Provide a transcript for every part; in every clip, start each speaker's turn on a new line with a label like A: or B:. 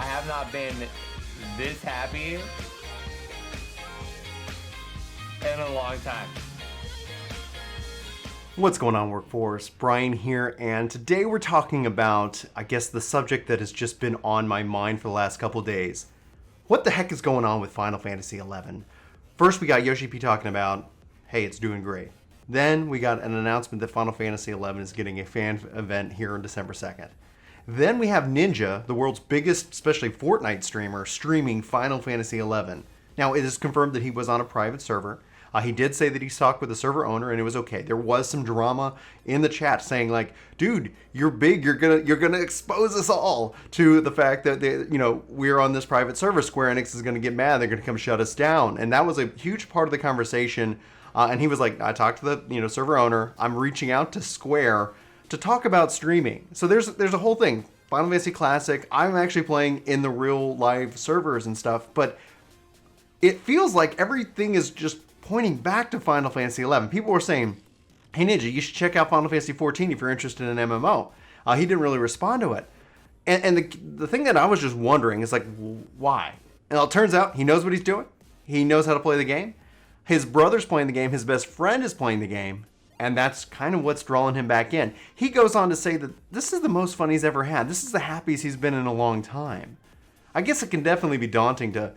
A: have not been this happy in a long time.
B: What's going on, Workforce? Brian here, and today we're talking about, I guess, the subject that has just been on my mind for the last couple days. What the heck is going on with Final Fantasy XI? First, we got Yoshi-P talking about, hey, it's doing great. Then we got an announcement that Final Fantasy XI is getting a fan event here on December 2nd. Then we have Ninja, the world's biggest, especially Fortnite streamer, streaming Final Fantasy XI. Now, it is confirmed that he was on a private server. He did say that he talked with the server owner, and it was okay. There was some drama in the chat saying, like, dude, you're big. You're gonna expose us all to the fact that we're on this private server. Square Enix is gonna get mad. They're gonna come shut us down, and that was a huge part of the conversation. And he was like, I talked to the server owner. I'm reaching out to Square to talk about streaming. So there's a whole thing. Final Fantasy Classic. I'm actually playing in the real live servers and stuff, but it feels like everything is just pointing back to Final Fantasy XI. People were saying, hey Ninja, you should check out Final Fantasy XIV if you're interested in an MMO. He didn't really respond to it. And the thing that I was just wondering is, like, why? And it turns out he knows what he's doing. He knows how to play the game. His brother's playing the game. His best friend is playing the game. And that's kind of what's drawing him back in. He goes on to say that this is the most fun he's ever had. This is the happiest he's been in a long time. I guess it can definitely be daunting to,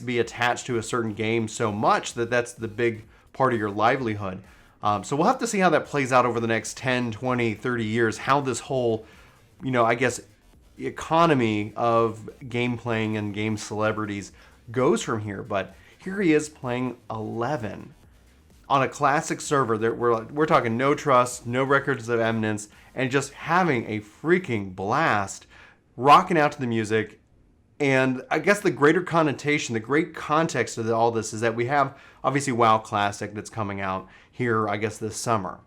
B: be attached to a certain game so much that that's the big part of your livelihood. So we'll have to see how that plays out over the next 10, 20, 30 years, how this whole, economy of game playing and game celebrities goes from here. But here he is playing 11 on a classic server that we're talking no trust, no records of eminence, and just having a freaking blast, rocking out to the music. And I guess the greater connotation, the great context of all this is that we have, obviously, WoW Classic that's coming out here, I guess, this summer.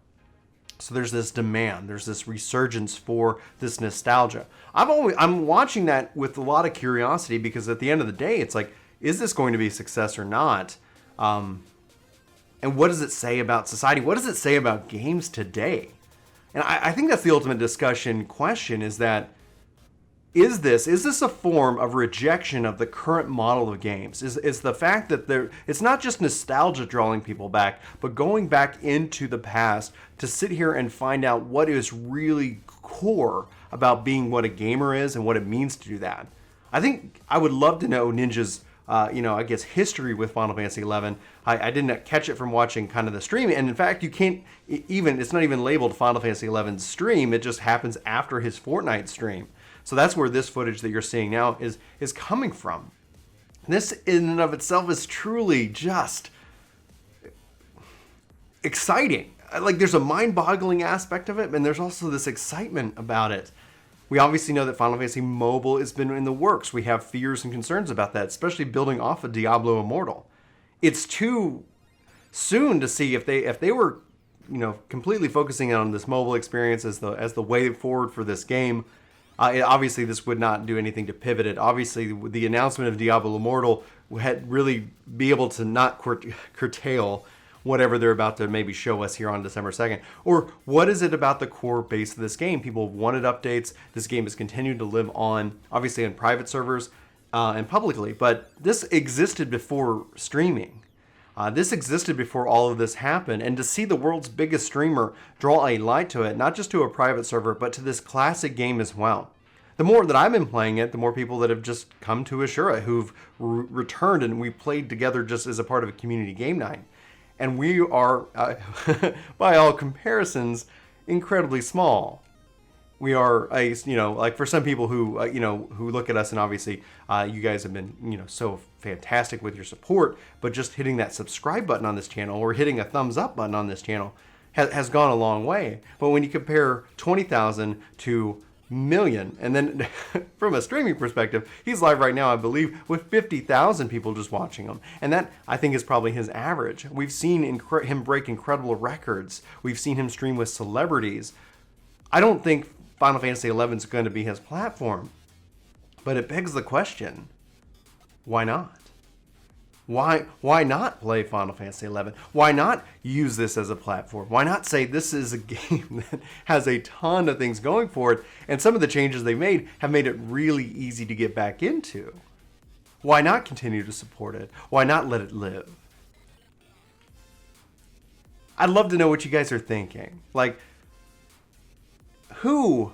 B: So there's this demand, there's this resurgence for this nostalgia. I'm watching that with a lot of curiosity, because at the end of the day, it's like, is this going to be a success or not? And what does it say about society? What does it say about games today? And I think that's the ultimate discussion question, is that, Is this a form of rejection of the current model of games? Is the fact that it's not just nostalgia drawing people back, but going back into the past to sit here and find out what is really core about being what a gamer is and what it means to do that. I think I would love to know Ninja's, history with Final Fantasy XI. I didn't catch it from watching kind of the stream, and in fact, you can't it's not even labeled Final Fantasy XI stream. It just happens after his Fortnite stream. So that's where this footage that you're seeing now is coming from. This in and of itself is truly just exciting. Like, there's a mind-boggling aspect of it, and there's also this excitement about it. We obviously know that Final Fantasy Mobile has been in the works. We have fears and concerns about that, especially building off of Diablo Immortal. It's too soon to see if they were, completely focusing on this mobile experience as the way forward for this game. Obviously, this would not do anything to pivot it. Obviously, the announcement of Diablo Immortal had really be able to not curtail whatever they're about to maybe show us here on December 2nd. Or what is it about the core base of this game? People have wanted updates. This game has continued to live on, obviously, in private servers and publicly. But this existed before streaming. This existed before all of this happened, and to see the world's biggest streamer draw a light to it, not just to a private server, but to this classic game as well. The more that I've been playing it, the more people that have just come to Ashura who've returned, and we played together just as a part of a community game night. And we are, by all comparisons, incredibly small. We are for some people who who look at us, and obviously you guys have been so fantastic with your support, but just hitting that subscribe button on this channel or hitting a thumbs up button on this channel has gone a long way. But when you compare 20,000 to million, and then from a streaming perspective, he's live right now, I believe, with 50,000 people just watching him, and that I think is probably his average. We've seen him break incredible records. We've seen him stream with celebrities. I don't think Final Fantasy XI is going to be his platform, but it begs the question, why not? Why not play Final Fantasy XI? Why not use this as a platform? Why not say this is a game that has a ton of things going for it, and some of the changes they made have made it really easy to get back into? Why not continue to support it? Why not let it live? I'd love to know what you guys are thinking. Like, who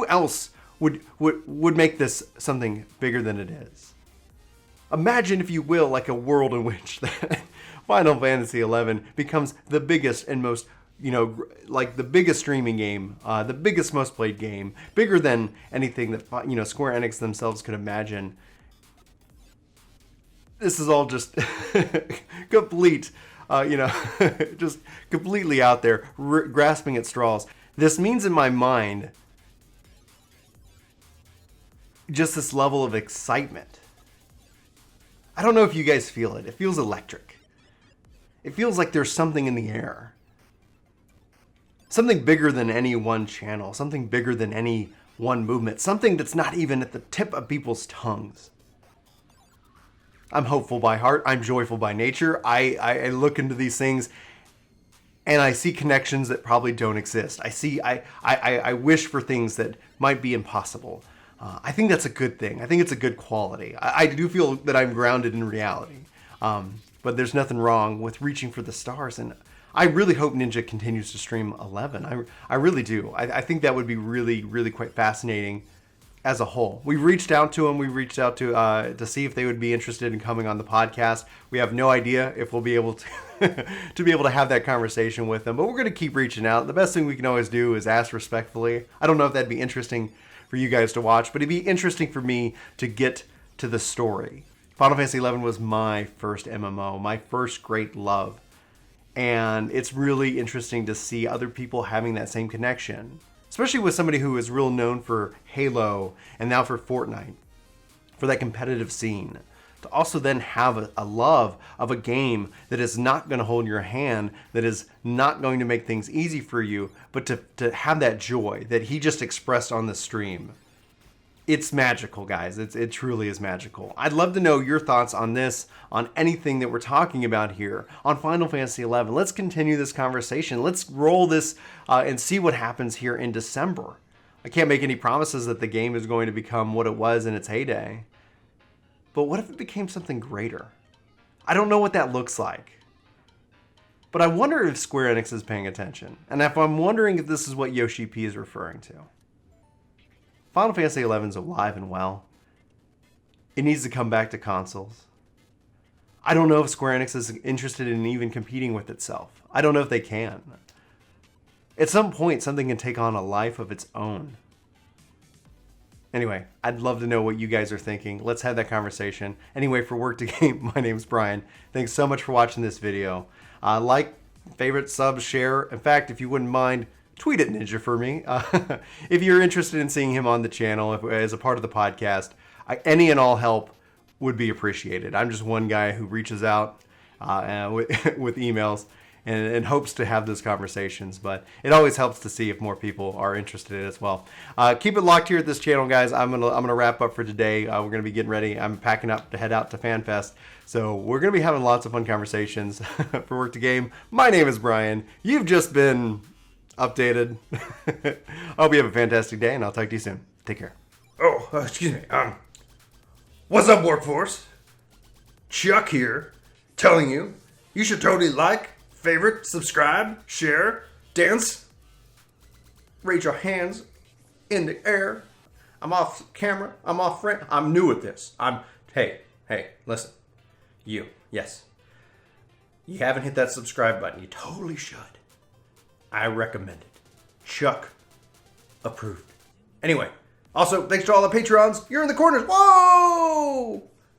B: else would make this something bigger than it is? Imagine, if you will, like a world in which Final Fantasy XI becomes the biggest and most, like the biggest streaming game, the biggest, most played game, bigger than anything that, Square Enix themselves could imagine. This is all just complete, just completely out there, grasping at straws. This means in my mind just this level of excitement. I don't know if you guys feel it. It feels electric. It feels like there's something in the air. Something bigger than any one channel. Something bigger than any one movement. Something that's not even at the tip of people's tongues. I'm hopeful by heart. I'm joyful by nature. I look into these things and I see connections that probably don't exist. I wish for things that might be impossible. I think that's a good thing. I think it's a good quality. I do feel that I'm grounded in reality. But there's nothing wrong with reaching for the stars. And I really hope Ninja continues to stream 11. I really do. I think that would be really, really quite fascinating as a whole. We've reached out to them. We've reached out to see if they would be interested in coming on the podcast. We have no idea if we'll be able to to be able to have that conversation with them. But we're going to keep reaching out. The best thing we can always do is ask respectfully. I don't know if that'd be interesting for you guys to watch, but it'd be interesting for me to get to the story. Final Fantasy XI was my first MMO, my first great love. And it's really interesting to see other people having that same connection, especially with somebody who is real known for Halo and now for Fortnite, for that competitive scene. To also then have a love of a game that is not going to hold your hand, that is not going to make things easy for you, but to have that joy that he just expressed on the stream. It's magical, guys. It truly is magical. I'd love to know your thoughts on this, on anything that we're talking about here, on Final Fantasy XI. Let's continue this conversation. Let's roll this and see what happens here in December. I can't make any promises that the game is going to become what it was in its heyday. But what if it became something greater? I don't know what that looks like. But I wonder if Square Enix is paying attention. And if I'm wondering if this is what Yoshi-P is referring to. Final Fantasy XI is alive and well. It needs to come back to consoles. I don't know if Square Enix is interested in even competing with itself. I don't know if they can. At some point, something can take on a life of its own. Anyway, I'd love to know what you guys are thinking. Let's have that conversation. Anyway, for Work to Game, my name's Brian. Thanks so much for watching this video. Like, favorite, sub, share. In fact, if you wouldn't mind, tweet at Ninja for me. If you're interested in seeing him on the channel as a part of the podcast, any and all help would be appreciated. I'm just one guy who reaches out with emails and hopes to have those conversations, but it always helps to see if more people are interested in it as well. Keep it locked here at this channel, guys. I'm gonna wrap up for today. We're gonna be getting ready. I'm packing up to head out to FanFest, so we're gonna be having lots of fun conversations. For Work to Game, my name is Brian. You've just been updated. I hope you have a fantastic day, and I'll talk to you soon. Take care.
C: Oh, excuse me. What's up, workforce? Chuck here, telling you should totally like, favorite, subscribe, share, dance, raise your hands in the air. I'm off camera. I'm off frame. I'm new at this. Hey, listen. Yes. You haven't hit that subscribe button. You totally should. I recommend it. Chuck approved. Anyway, also, thanks to all the Patreons. You're in the corners. Whoa!